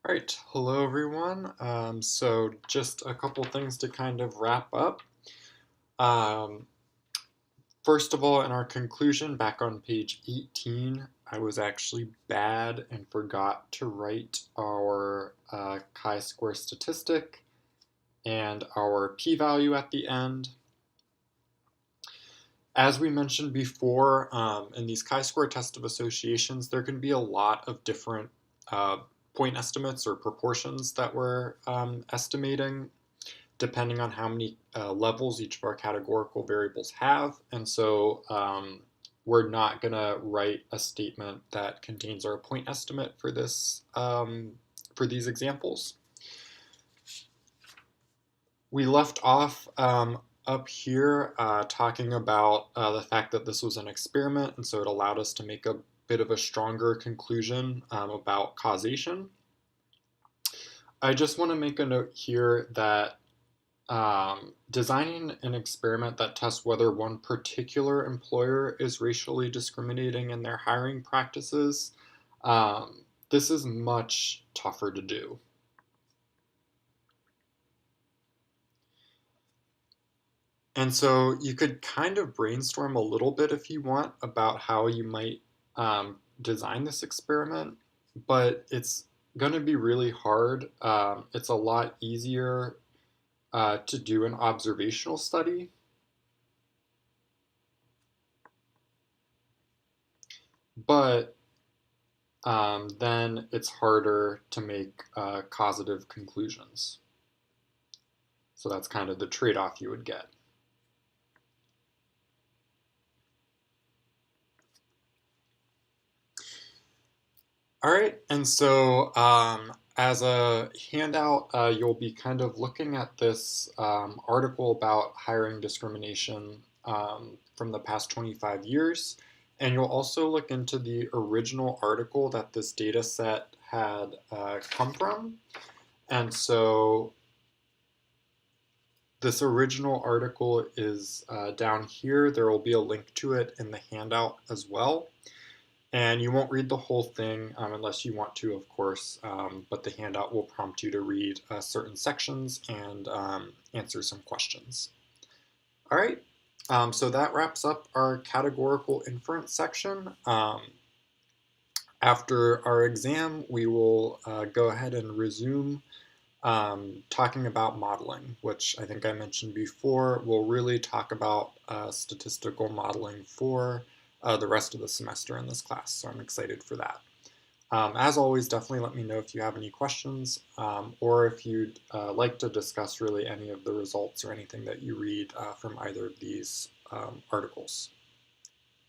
All right, hello everyone. So just a couple things to kind of wrap up. Um, First of all, in our conclusion, back on page 18, I was actually bad and forgot to write our chi-square statistic and our p-value at the end. As we mentioned before, in these chi-square test of associations, there can be a lot of different uh, point estimates or proportions that we're estimating, depending on how many levels each of our categorical variables have. And so we're not going to write a statement that contains our point estimate for this for these examples. We left off up here talking about the fact that this was an experiment, and so it allowed us to make a bit of a stronger conclusion about causation. I just want to make a note here that designing an experiment that tests whether one particular employer is racially discriminating in their hiring practices, this is much tougher to do. And so you could kind of brainstorm a little bit if you want about how you might design this experiment, but it's going to be really hard. It's a lot easier to do an observational study. But then it's harder to make causative conclusions. So that's kind of the trade-off you would get. All right, and so as a handout, you'll be kind of looking at this article about hiring discrimination from the past 25 years. And you'll also look into the original article that this data set had come from. And so this original article is down here. There will be a link to it in the handout as well. And you won't read the whole thing unless you want to, of course, but the handout will prompt you to read certain sections and answer some questions. All right, so that wraps up our categorical inference section. After our exam, we will go ahead and resume talking about modeling, which I think I mentioned before. We'll really talk about statistical modeling for the rest of the semester in this class, so I'm excited for that. As always, definitely let me know if you have any questions or if you'd like to discuss really any of the results or anything that you read from either of these articles.